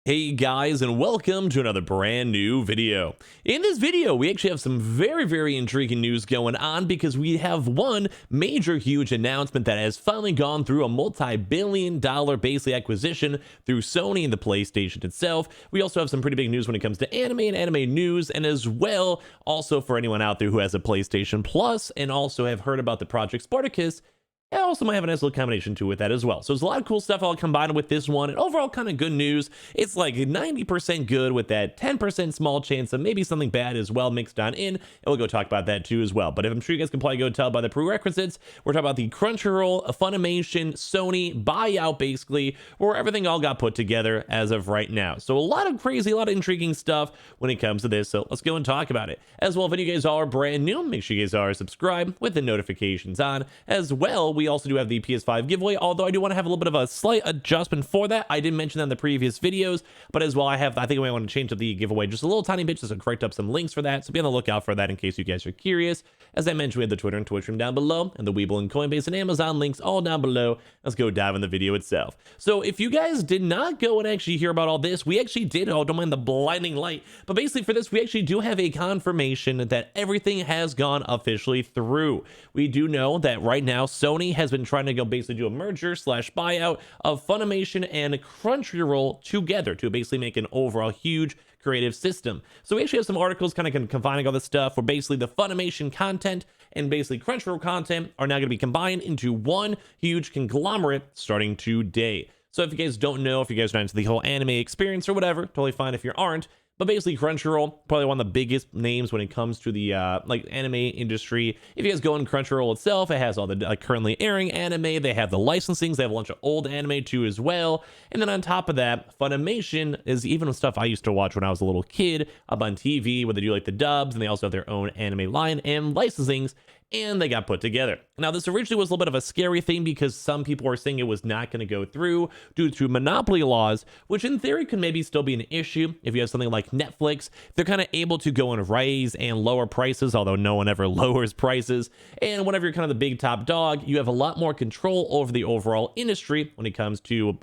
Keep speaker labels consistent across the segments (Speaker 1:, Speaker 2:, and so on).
Speaker 1: Hey guys, and welcome to another brand new video. In this video, we actually have some very intriguing news going on because we have one major huge announcement that has finally gone through a multi-billion-dollar basically acquisition through Sony and the PlayStation itself. We also have some pretty big news when it comes to anime and anime news, and as well, also for anyone out there who has a PlayStation Plus and also have heard about the Project Spartacus. I also might have a nice little combination too with that as well. So there's a lot of cool stuff all combined with this one, and overall kind of good news. It's like 90% good with that 10% small chance of maybe something bad as well mixed on in, and we'll go talk about that too as well. But I'm sure you guys can probably go tell by the prerequisites, we're talking about the Crunchyroll, Funimation, Sony buyout basically, where everything all got put together as of right now. So a lot of crazy, a lot of intriguing stuff when it comes to this, so let's go and talk about it. As well, if any of you guys are brand new, make sure you guys are subscribed with the notifications on. As well, we also do have the PS5 giveaway, although I do want to have a little bit of a slight adjustment for that. I didn't mention that in the previous videos, but as well, I think I want to change up the giveaway just a little tiny bit just to correct up some links for that, so be on the lookout for that in case you guys are curious. As I mentioned, we have the Twitter and Twitch room down below, and the Webull and Coinbase and Amazon links all down below. Let's go dive in the video itself. So if you guys did not go and actually hear about all this, we actually did, oh, don't mind the blinding light, but basically for this, we actually do have a confirmation that everything has gone officially through. We do know that right now, Sony has been trying to go basically do a merger slash buyout of Funimation and Crunchyroll together to basically make an overall huge creative system. So we actually have some articles kind of combining all this stuff where basically the Funimation content and basically Crunchyroll content are now going to be combined into one huge conglomerate starting today. So if you guys don't know, if you guys are not into the whole anime experience or whatever, totally fine if you aren't. But basically, Crunchyroll, probably one of the biggest names when it comes to the like anime industry. If you guys go on Crunchyroll itself, it has all the currently airing anime. They have the licensings. They have a bunch of old anime too as well. And then on top of that, Funimation is even stuff I used to watch when I was a little kid up on TV, where they do like the dubs, and they also have their own anime line and licensings. And they got put together. Now, this originally was a little bit of a scary thing because some people were saying it was not going to go through due to monopoly laws, which in theory could maybe still be an issue if you have something like Netflix. They're kind of able to go and raise and lower prices, although no one ever lowers prices. And whenever you're kind of the big top dog, you have a lot more control over the overall industry when it comes to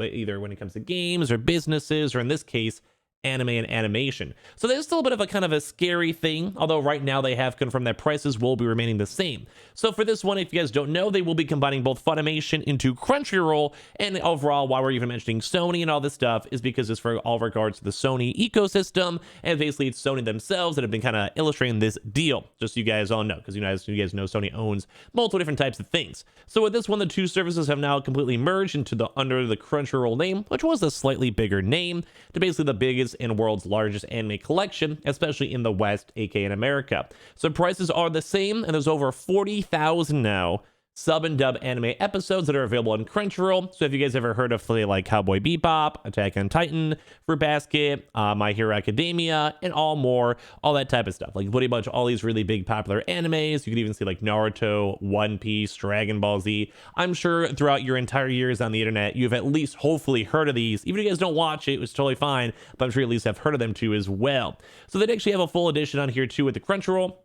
Speaker 1: games or businesses, or in this case, anime and animation. So there's still a bit of a kind of a scary thing, although right now they have confirmed that prices will be remaining the same. So for this one, if you guys don't know, they will be combining both Funimation into Crunchyroll, and overall, why we're even mentioning Sony and all this stuff is because it's for all regards to the Sony ecosystem, and basically it's Sony themselves that have been kind of illustrating this deal, just so you guys all know, because you guys know Sony owns multiple different types of things. So with this one, the two services have now completely merged into under the Crunchyroll name, which was a slightly bigger name, to basically the biggest and world's largest anime collection, especially in the West, aka in America. So prices are the same, and there's over 40,000 now sub and dub anime episodes that are available on Crunchyroll. So if you guys ever heard of like Cowboy Bebop, Attack on Titan, Fruit Basket, My Hero Academia, and all more, all that type of stuff, like pretty much all these really big popular animes. You can even see like Naruto, One Piece, Dragon Ball Z. I'm sure throughout your entire years on the internet, you've at least hopefully heard of these. Even if you guys don't watch it, it's totally fine, but I'm sure you at least have heard of them too as well. So they actually have a full edition on here too with the Crunchyroll.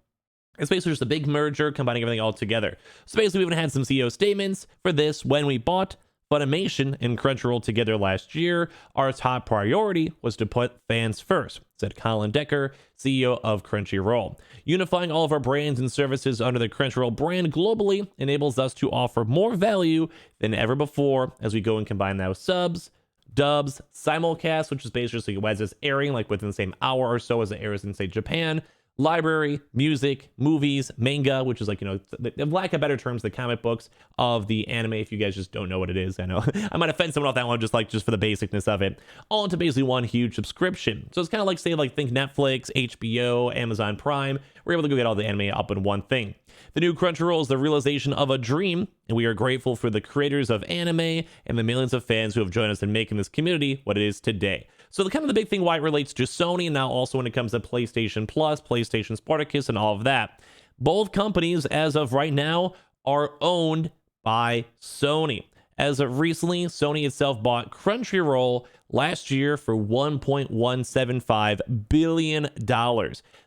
Speaker 1: It's basically just a big merger combining everything all together. So basically, we even had some CEO statements for this when we bought Funimation and Crunchyroll together last year. Our top priority was to put fans first, said Colin Decker, CEO of Crunchyroll. Unifying all of our brands and services under the Crunchyroll brand globally enables us to offer more value than ever before as we go and combine now subs, dubs, simulcast, which is basically as it's airing like within the same hour or so as it airs in, say, Japan, library, music, movies, manga, which is like, the lack of better terms, the comic books of the anime. If you guys just don't know what it is, I know I might offend someone off that one, just for the basicness of it, all into basically one huge subscription. So it's kind of like, say, like think Netflix, HBO, Amazon Prime. We're able to go get all the anime up in one thing. The new Crunchyroll is the realization of a dream, and we are grateful for the creators of anime and the millions of fans who have joined us in making this community what it is today. So the big thing why it relates to Sony, and now also when it comes to PlayStation Plus, PlayStation Spartacus, and all of that, both companies as of right now are owned by Sony. As of recently, Sony itself bought Crunchyroll last year for $1.175 billion.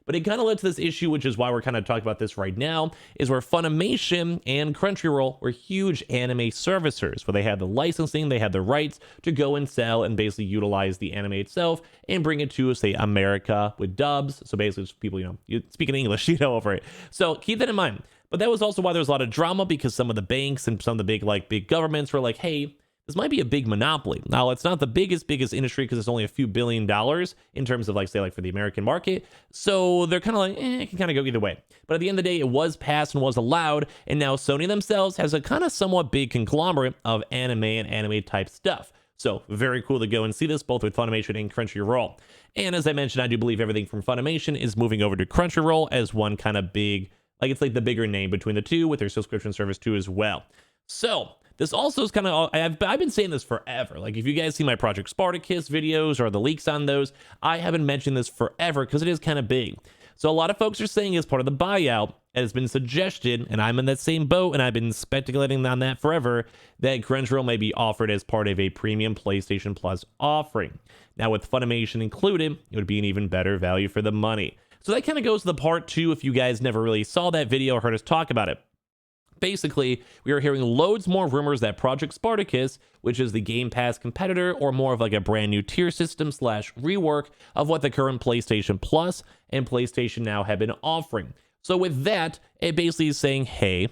Speaker 1: But it kind of led to this issue, which is why we're kind of talking about this right now, is where Funimation and Crunchyroll were huge anime servicers, where they had the licensing, they had the rights to go and sell and basically utilize the anime itself and bring it to, say, America with dubs. So basically, just people, you speak in English, over it. So keep that in mind. But that was also why there was a lot of drama, because some of the banks and some of the big governments were like, hey, this might be a big monopoly. Now, it's not the biggest industry, because it's only a few $1 billion in terms of for the American market. So they're kind of like, it can kind of go either way. But at the end of the day, it was passed and was allowed. And now Sony themselves has a kind of somewhat big conglomerate of anime and anime type stuff. So very cool to go and see this, both with Funimation and Crunchyroll. And as I mentioned, I do believe everything from Funimation is moving over to Crunchyroll as one kind of big, it's like the bigger name between the two, with their subscription service too as well. So this also is kind of, I've been saying this forever. If you guys see my Project Spartacus videos or the leaks on those, I haven't mentioned this forever because it is kind of big. So a lot of folks are saying as part of the buyout, it has been suggested, and I'm in that same boat, and I've been speculating on that forever, that Crunchyroll may be offered as part of a premium PlayStation Plus offering. Now, with Funimation included, it would be an even better value for the money. So that kind of goes to the part 2 if you guys never really saw that video or heard us talk about it. Basically, we are hearing loads more rumors that Project Spartacus, which is the Game Pass competitor or more of a brand new tier system / rework of what the current PlayStation Plus and PlayStation Now have been offering. So with that, it basically is saying, hey,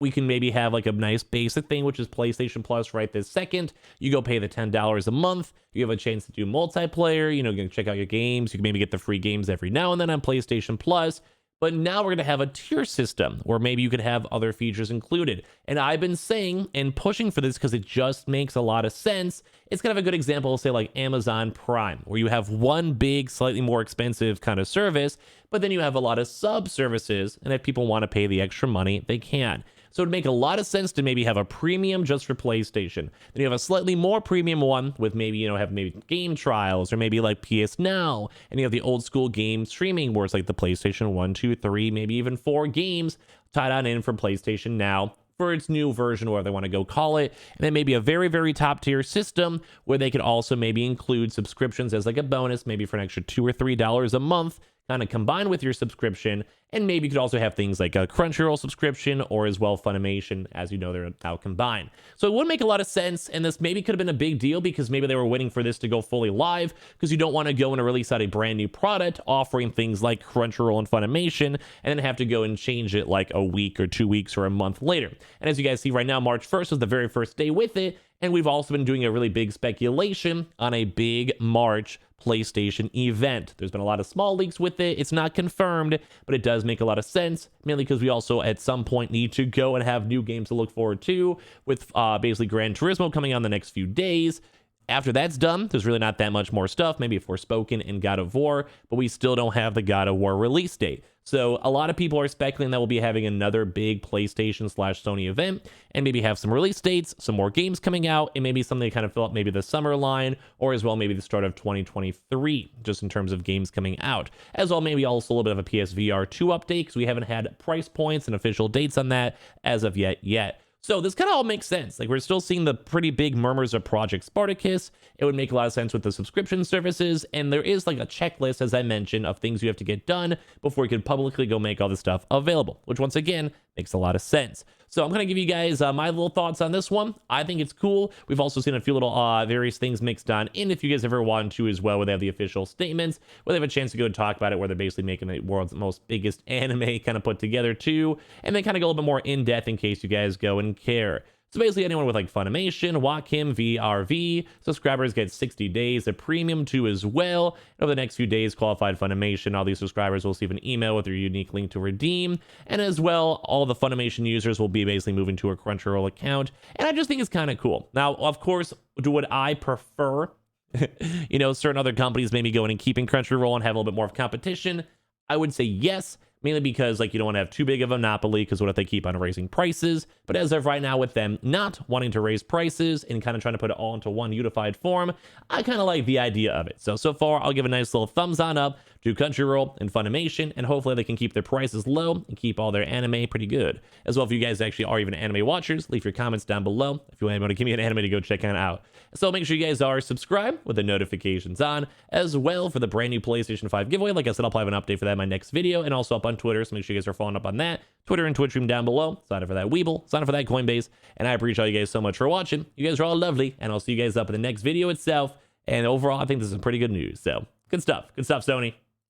Speaker 1: we can maybe have a nice basic thing, which is PlayStation Plus right this second. You go pay the $10 a month. You have a chance to do multiplayer. You can check out your games. You can maybe get the free games every now and then on PlayStation Plus. But now we're going to have a tier system where maybe you could have other features included. And I've been saying and pushing for this because it just makes a lot of sense. It's kind of a good example of, say, Amazon Prime, where you have one big, slightly more expensive kind of service, but then you have a lot of sub services. And if people want to pay the extra money, they can. So it'd make a lot of sense to maybe have a premium just for PlayStation. Then you have a slightly more premium one with maybe, have maybe game trials or maybe PS Now. And you have the old school game streaming where it's the PlayStation 1, 2, 3, maybe even 4 games tied on in from PlayStation Now for its new version, or they want to go call it. And then maybe a very, very top tier system where they could also maybe include subscriptions as a bonus, maybe for an extra $2 or $3 a month, kind of combined with your subscription. And maybe you could also have things like a Crunchyroll subscription or as well Funimation, as you know, they're now combined. So it would make a lot of sense, and this maybe could have been a big deal because maybe they were waiting for this to go fully live, because you don't want to go and release out a brand new product offering things like Crunchyroll and Funimation and then have to go and change it a week or 2 weeks or a month later. And as you guys see right now, March 1st was the very first day with it, and we've also been doing a really big speculation on a big March PlayStation event. There's been a lot of small leaks with it. It's not confirmed, but it does make a lot of sense, mainly because we also at some point need to go and have new games to look forward to, with basically Gran Turismo coming on the next few days. After that's done, there's really not that much more stuff, maybe Forspoken and God of War, but we still don't have the God of War release date. So a lot of people are speculating that we'll be having another big PlayStation / Sony event and maybe have some release dates, some more games coming out, and maybe something to kind of fill up maybe the summer line, or as well maybe the start of 2023, just in terms of games coming out. As well, maybe also a little bit of a PSVR 2 update, because we haven't had price points and official dates on that as of yet. So this kind of all makes sense. We're still seeing the pretty big murmurs of Project Spartacus. It would make a lot of sense with the subscription services. And there is a checklist, as I mentioned, of things you have to get done before you can publicly go make all this stuff available, which once again makes a lot of sense. So I'm going to give you guys my little thoughts on this one. I think it's cool. We've also seen a few little various things mixed on in, if you guys ever want to as well, where they have the official statements, where they have a chance to go and talk about it, where they're basically making the world's most biggest anime kind of put together too, and then kind of go a little bit more in depth in case you guys go and care. So basically anyone with Funimation, Wacom, VRV subscribers get 60 days of premium too as well. Over the next few days, qualified Funimation, all these subscribers will receive an email with their unique link to redeem. And as well, all the Funimation users will be basically moving to a Crunchyroll account. And I just think it's kind of cool. Now, of course, would I prefer, certain other companies maybe going and keeping Crunchyroll and have a little bit more of competition? I would say yes. Mainly because you don't want to have too big of a monopoly, because what if they keep on raising prices? But as of right now, with them not wanting to raise prices and kind of trying to put it all into one unified form, I kind of like the idea of it. So far, I'll give a nice little thumbs on up to Crunchyroll and Funimation, and hopefully they can keep their prices low and keep all their anime pretty good. As well, if you guys actually are even anime watchers, leave your comments down below if you want to give me an anime to go check it out. So make sure you guys are subscribed with the notifications on, as well for the brand new PlayStation 5 giveaway. Like I said, I'll probably have an update for that in my next video, and also up on Twitter, so make sure you guys are following up on that. Twitter and Twitch stream down below. Sign up for that Weeble, sign up for that Coinbase, and I appreciate you guys so much for watching. You guys are all lovely, and I'll see you guys up in the next video itself. And overall, I think this is some pretty good news. So good stuff, Sony.